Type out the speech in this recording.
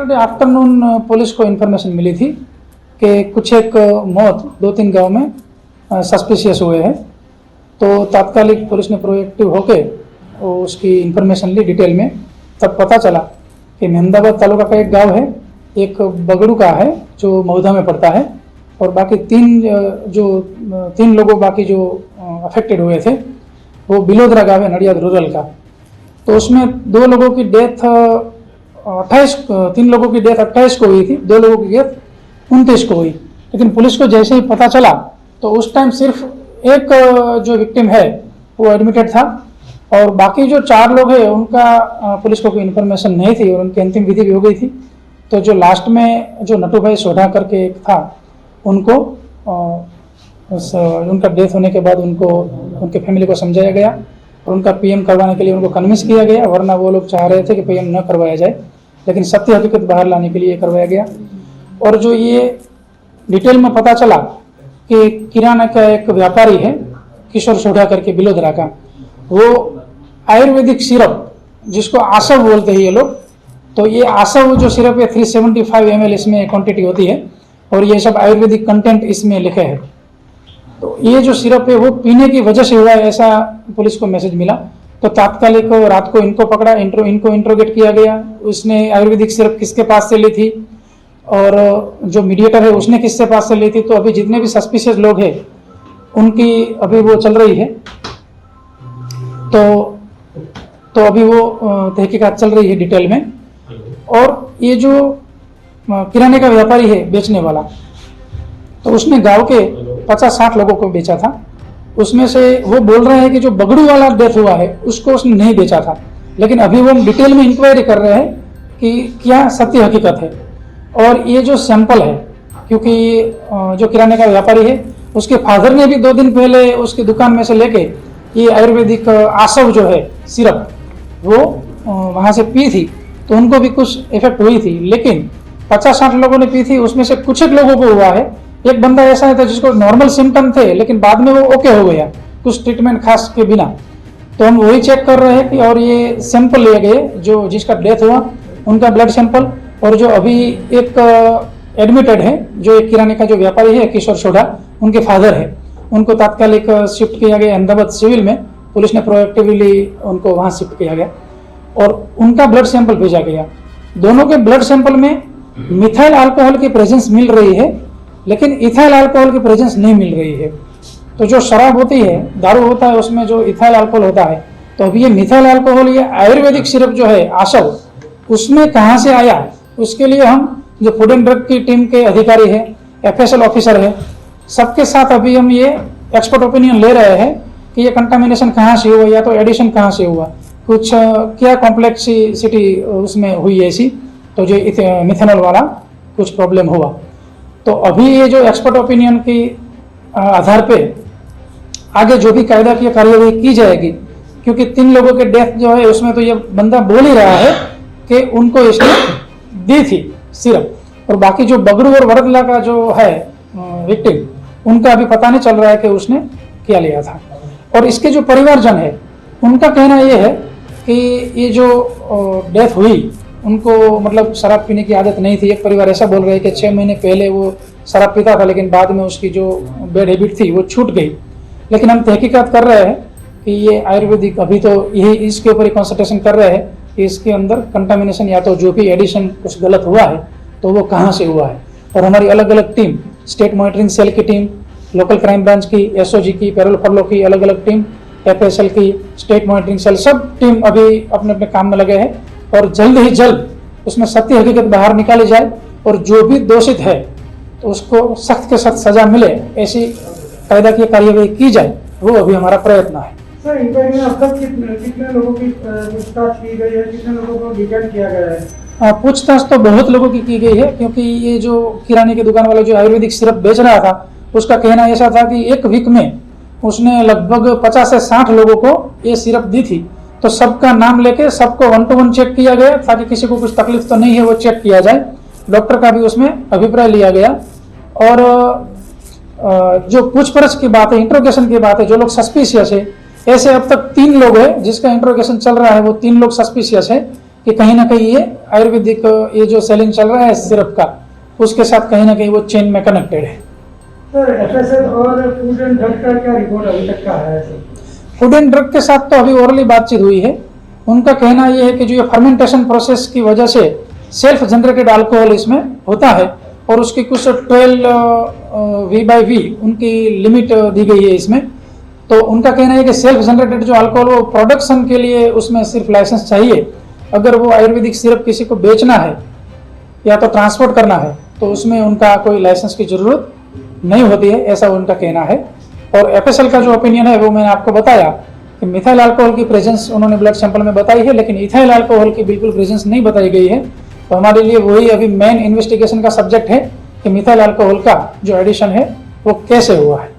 Yesterday afternoon police को information मिली थी कि कुछ एक मौत 2-3 गांव में सस्पिशियस हुए हैं। तो तात्कालिक पुलिस ने प्रोएक्टिव होके उसकी इन्फॉर्मेशन ली डिटेल में। तब पता चला कि मेहमदाबाद तालुका का एक गांव है, एक बगड़ू का है जो मऊधा में पड़ता है, और बाकी तीन लोगों बाकी जो अफेक्टेड हुए थे वो बिलोदरा गांव है नडियाद रूरल का। तो उसमें 2 लोगों की डेथ 3 लोगों की डेथ 28 को हुई थी, 2 लोगों की डेथ 29 को हुई। लेकिन पुलिस को जैसे ही पता चला तो उस टाइम सिर्फ एक जो विक्टिम है वो एडमिटेड था, और बाकी जो 4 लोग हैं उनका पुलिस को कोई इन्फॉर्मेशन नहीं थी और उनकी अंतिम विधि भी हो गई थी। तो जो लास्ट में जो नटू भाई सोढ़ा करके एक था, उनको उनका डेथ होने के बाद उनको उनके फैमिली को समझाया गया और उनका पीएम करवाने के लिए उनको कन्विंस किया गया, वरना वो लोग चाह रहे थे कि पीएम न करवाया जाए, लेकिन सत्य हकीकत बाहर लाने के लिए करवाया गया। और जो ये डिटेल में पता चला कि किराना का एक व्यापारी है किशोर सोढ़ा करके बिलोदरा का, वो आयुर्वेदिक सिरप जिसको आसव बोलते हैं ये लोग, तो ये आसव जो सिरप है 375 ml इसमें क्वांटिटी होती है और ये सब आयुर्वेदिक कंटेंट इसमें लिखे हैं। तो ये जो सिरप है वो पीने की वजह से हुआ है, ऐसा पुलिस को मैसेज मिला। तो तात्कालिक रात को इनको पकड़ा, इनको इंट्रोगेट किया गया। उसने आयुर्वेदिक सिरप किसके पास से ली थी और जो मीडिएटर है उसने किससे पास से ली थी। तो अभी जितने भी सस्पिशियस लोग हैं उनकी अभी वो चल रही है, तो अभी वो तहकीकात चल रही है डिटेल में। और ये जो किराने का व्यापारी है बेचने वाला, तो उसने गांव के 50-60 लोगों को बेचा था। उसमें से वो बोल रहे हैं कि जो बगड़ू वाला डेथ हुआ है उसको उसने नहीं बेचा था, लेकिन अभी वो डिटेल में इंक्वायरी कर रहे हैं कि क्या सत्य हकीकत है। और ये जो सैंपल है, क्योंकि जो किराने का व्यापारी है उसके फादर ने भी 2 दिन पहले उसकी दुकान में से लेके ये आयुर्वेदिक आसव जो है सिरप वो वहाँ से पी थी, तो उनको भी कुछ इफेक्ट हुई थी। लेकिन 50-60 लोगों ने पी थी, उसमें से कुछ एक लोगों को हुआ है। एक बंदा ऐसा था जिसको नॉर्मल सिम्टम थे लेकिन बाद में वो ओके हो गया कुछ ट्रीटमेंट खास के बिना। तो हम वही चेक कर रहे हैं कि और ये सैंपल लिए गए जो जिसका डेथ हुआ उनका ब्लड सैंपल, और जो अभी एक एडमिटेड है जो एक किराने का जो व्यापारी है किशोर सोढ़ा, उनके फादर है, उनको तात्कालिक शिफ्ट किया गया अहमदाबाद सिविल में। पुलिस ने प्रोएक्टिवली उनको वहाँ शिफ्ट किया गया और उनका ब्लड सैंपल भेजा गया। दोनों के ब्लड सैंपल में मिथाइल अल्कोहल की प्रेजेंस मिल रही है, लेकिन इथाइल अल्कोहल की प्रेजेंस नहीं मिल रही है। तो जो शराब होती है, दारू होता है, उसमें जो इथाइल अल्कोहल होता है, तो अभी ये मिथाइल अल्कोहल, ये आयुर्वेदिक सिरप जो है आसव, उसमें कहाँ से आया, उसके लिए हम जो फूड एंड ड्रग की टीम के अधिकारी है, FSL ऑफिसर है, सबके साथ अभी हम ये एक्सपर्ट ओपिनियन ले रहे हैं कि ये कंटामिनेशन कहाँ से हुआ या तो एडिशन कहाँ से हुआ, कुछ क्या कॉम्प्लेक्सिटी उसमें हुई ऐसी, तो जो मिथेनॉल वाला कुछ प्रॉब्लम हुआ। तो अभी ये जो एक्सपर्ट ओपिनियन के आधार पे आगे जो भी कायदा की कार्यवाही की जाएगी, क्योंकि 3 लोगों के डेथ जो है उसमें तो ये बंदा बोल ही रहा है कि उनको इसने दी थी सिरप, और बाकी जो बगड़ू और वड़दला का जो है विक्टिम, उनका अभी पता नहीं चल रहा है कि उसने क्या लिया था। और इसके जो परिवारजन है उनका कहना ये है कि ये जो डेथ हुई उनको मतलब शराब पीने की आदत नहीं थी। एक परिवार ऐसा बोल रहे हैं कि 6 महीने पहले वो शराब पीता था, लेकिन बाद में उसकी जो बैड हैबिट थी वो छूट गई। लेकिन हम तहकीकात कर रहे हैं कि ये आयुर्वेदिक, अभी तो यही इसके ऊपर ही कंसल्टेशन कर रहे हैं कि इसके अंदर कंटामिनेशन या तो जो भी एडिशन कुछ गलत हुआ है तो वो कहाँ से हुआ है। और हमारी अलग अलग टीम, स्टेट मॉनिटरिंग सेल की टीम, लोकल क्राइम ब्रांच की, SOG की, पैरोल फॉलो की अलग अलग टीम, FSL की, स्टेट मॉनिटरिंग सेल, सब टीम अभी अपने अपने काम में लगे हैं। और जल्द ही जल्द उसमें सत्य हकीकत बाहर निकाली जाए और जो भी दोषित है तो उसको सख्त के सख्त सजा मिले, ऐसी कायदा की कार्यवाही की जाए, वो अभी हमारा प्रयत्न है। सर, इंक्वायरी में अब तक कितने लोगों की पूछताछ की गई है, कितने लोगों को डिटेन किया गया है? पूछताछ तो बहुत लोगों की गई है, क्योंकि ये जो किराने की दुकान वाला जो आयुर्वेदिक सिरप बेच रहा था उसका कहना ऐसा था कि 1 वीक में उसने लगभग 50 से 60 लोगों को ये सिरप दी थी। तो सबका नाम लेके सबको 1 to 1 चेक किया गया ताकि किसी को कुछ तकलीफ तो नहीं है वो चेक किया जाए। डॉक्टर का भी उसमें अभिप्राय लिया गया। और जो पूछपरछ की बात है, इंट्रोगेशन की बात है, जो लोग सस्पिशियस है, ऐसे अब तक 3 लोग हैं जिसका इंट्रोगेशन चल रहा है। वो 3 लोग सस्पिशियस है कि कहीं ना कहीं ये आयुर्वेदिक ये जो सेलिंग चल रहा है सिरप का, उसके साथ कहीं ना कहीं वो चेन में कनेक्टेड है। सर एफएसएल और फूड एंड ड्रग का क्या रिपोर्ट अभी तक का है सर? फूड एंड ड्रग के साथ तो अभी ओरली बातचीत हुई है। उनका कहना ये है कि जो ये फर्मेंटेशन प्रोसेस की वजह से सेल्फ जनरेटेड अल्कोहल इसमें होता है और उसकी कुछ 12 V/V उनकी लिमिट दी गई है इसमें। तो उनका कहना है कि सेल्फ जनरेटेड जो अल्कोहल वो प्रोडक्शन के लिए उसमें सिर्फ लाइसेंस चाहिए। अगर वो आयुर्वेदिक सिरप किसी को बेचना है या तो ट्रांसपोर्ट करना है तो उसमें उनका कोई लाइसेंस की जरूरत नहीं होती है, ऐसा उनका कहना है। और एफएसएल का जो ओपिनियन है वो मैंने आपको बताया कि मिथाइल अल्कोहल की प्रेजेंस उन्होंने ब्लड सैंपल में बताई है, लेकिन इथाइल अल्कोहल की बिल्कुल प्रेजेंस नहीं बताई गई है। तो हमारे लिए वही अभी मेन इन्वेस्टिगेशन का सब्जेक्ट है कि मिथाइल अल्कोहल का जो एडिशन है वो कैसे हुआ है।